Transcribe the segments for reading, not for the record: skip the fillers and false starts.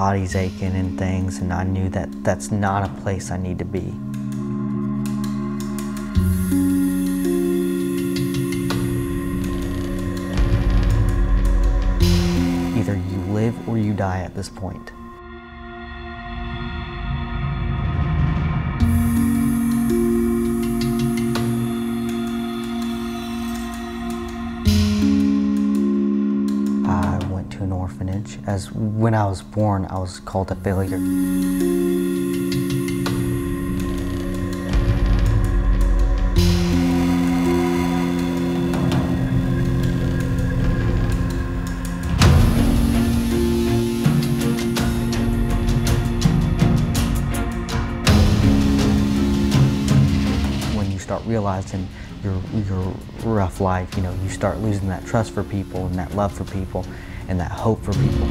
body's aching and things, and I knew that that's not a place I need to be. Either you live or you die at this point. I went to an orphanage. As when I was born, I was called a failure. Start realizing your rough life, you know, you start losing that trust for people and that love for people and that hope for people.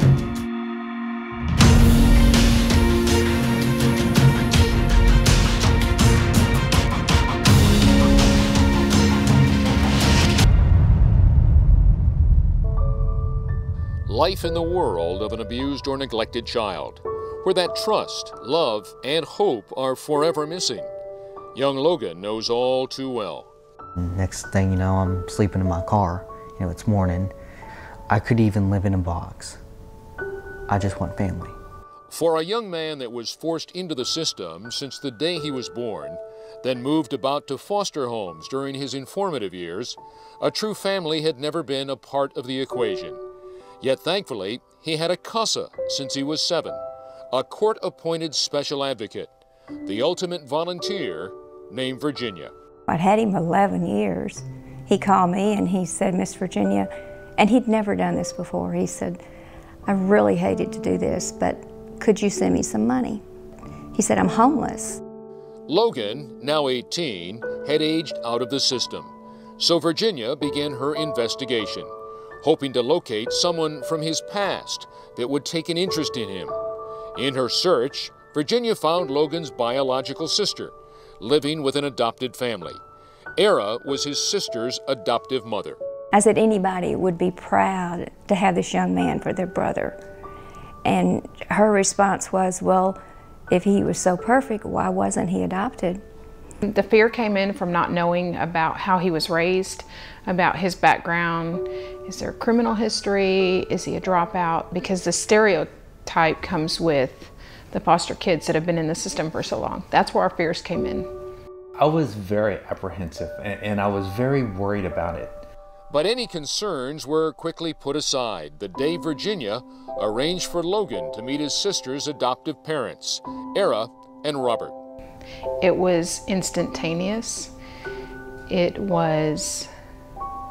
Life in the world of an abused or neglected child, where that trust, love, and hope are forever missing. Young Logan knows all too well. Next thing you know, I'm sleeping in my car. You know, it's morning. I could even live in a box. I just want family. For a young man that was forced into the system since the day he was born, then moved about to foster homes during his informative years, a true family had never been a part of the equation. Yet thankfully, he had a CASA since he was 7, a court-appointed special advocate, the ultimate volunteer named Virginia. I'd had him 11 years. He called me and he said, "Miss Virginia," and he'd never done this before. He said, "I really hated to do this, but could you send me some money?" He said, "I'm homeless." Logan, now 18, had aged out of the system. So Virginia began her investigation, hoping to locate someone from his past that would take an interest in him. In her search, Virginia found Logan's biological sister, living with an adopted family. Era was his sister's adoptive mother. I said anybody would be proud to have this young man for their brother. And her response was, well, if he was so perfect, why wasn't he adopted? The fear came in from not knowing about how he was raised, about his background. Is there a criminal history? Is he a dropout? Because the stereotype comes with the foster kids that have been in the system for so long. That's where our fears came in. I was very apprehensive and I was very worried about it. But any concerns were quickly put aside the day Virginia arranged for Logan to meet his sister's adoptive parents, Era and Robert. It was instantaneous. It was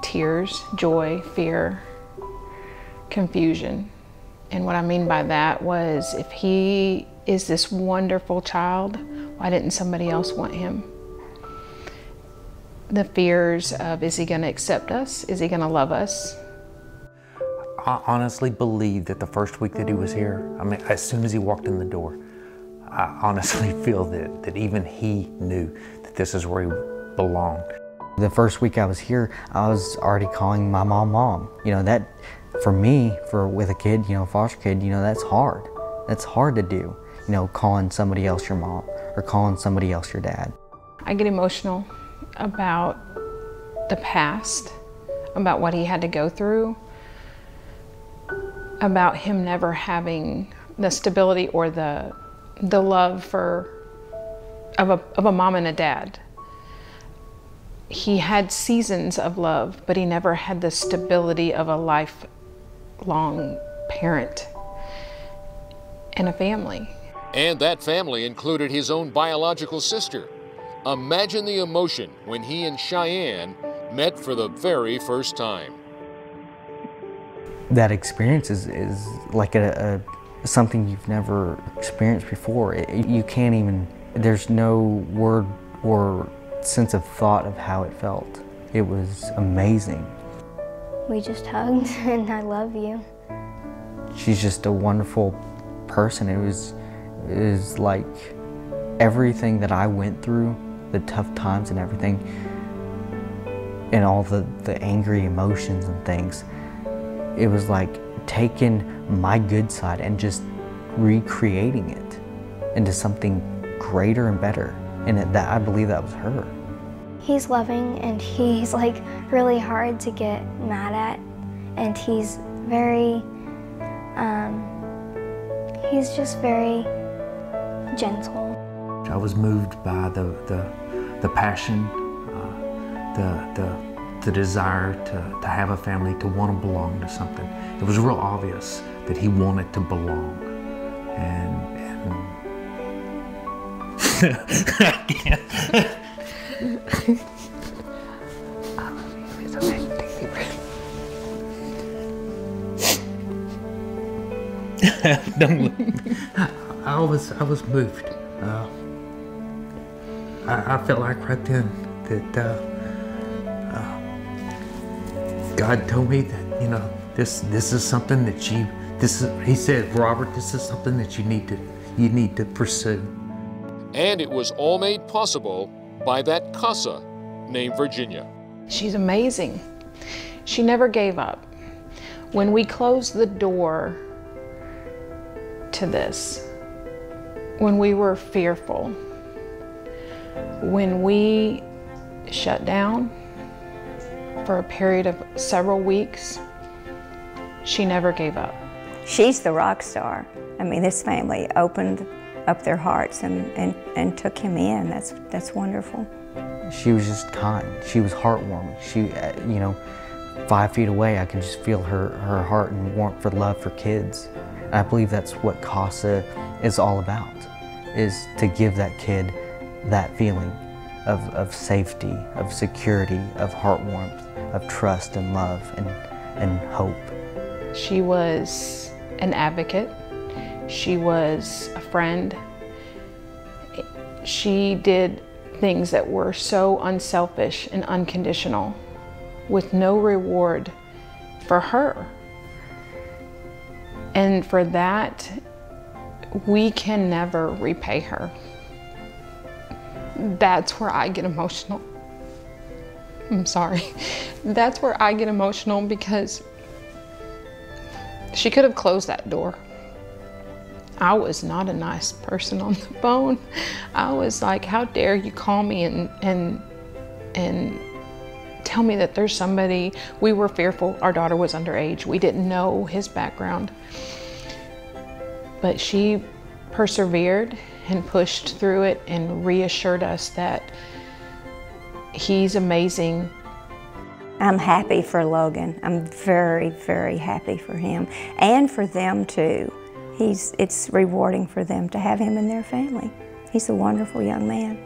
tears, joy, fear, confusion. And what I mean by that was, if he is this wonderful child, why didn't somebody else want him? The fears of, is he going to accept us? Is he going to love us? I honestly believe that the first week that he was here, I mean, as soon as he walked in the door, I honestly feel that even he knew that this is where he belonged. The first week I was here, I was already calling my mom. You know, that, for me, with a kid, you know, foster kid, you know, that's hard. That's hard to do, you know, calling somebody else your mom or calling somebody else your dad. I get emotional about the past, about what he had to go through, about him never having the stability or the love of a mom and a dad. He had seasons of love, but he never had the stability of a lifelong parent and a family. And that family included his own biological sister. Imagine the emotion when he and Shyann met for the very first time. That experience is like something you've never experienced before. You can't even, there's no word or sense of thought of how it felt. It was amazing. We just hugged and I love you. She's just a wonderful person. It was like everything that I went through, the tough times and everything, and all the angry emotions and things, it was like taking my good side and just recreating it into something greater and better. And I believe that was her. He's loving, and he's like really hard to get mad at, and he's very, he's just very gentle. I was moved by the passion, the desire to have a family, to want to belong to something. It was real obvious that he wanted to belong, and I can't. I love you. It's okay. Take a deep breath. Don't look. I was moved. I felt like right then that God told me that, you know, this is something that he said, Robert, this is something that you need to pursue. And it was all made possible by that CASA named Virginia. She's amazing. She never gave up. When we closed the door to this, when we were fearful, when we shut down for a period of several weeks, she never gave up. She's the rock star. I mean, this family opened up their hearts and took him in. That's wonderful. She was just kind. She was heartwarming. She, you know, 5 feet away, I could just feel her heart and warmth for love for kids. And I believe that's what CASA is all about, is to give that kid that feeling of safety, of security, of heart warmth, of trust and love and hope. She was an advocate. She was a friend. She did things that were so unselfish and unconditional, with no reward for her. And for that, we can never repay her. That's where I get emotional. I'm sorry. That's where I get emotional, because she could have closed that door. I was not a nice person on the phone. I was like, how dare you call me and tell me that there's somebody. We were fearful. Our daughter was underage. We didn't know his background. But she persevered and pushed through it and reassured us that he's amazing. I'm happy for Logan. I'm very, very happy for him, and for them too. It's rewarding for them to have him in their family. He's a wonderful young man.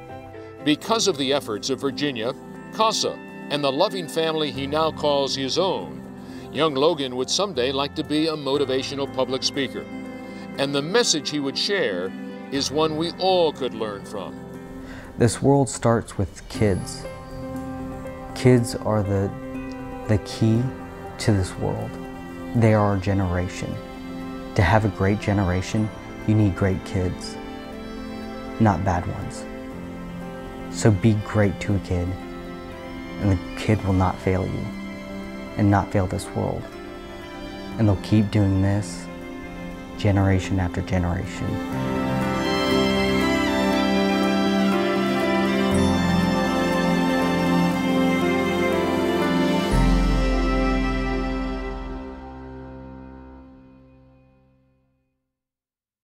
Because of the efforts of Virginia, CASA, and the loving family he now calls his own, young Logan would someday like to be a motivational public speaker. And the message he would share is one we all could learn from. This world starts with kids. Kids are the key to this world. They are our generation. To have a great generation, you need great kids, not bad ones. So be great to a kid, and the kid will not fail you and not fail this world. And they'll keep doing this generation after generation.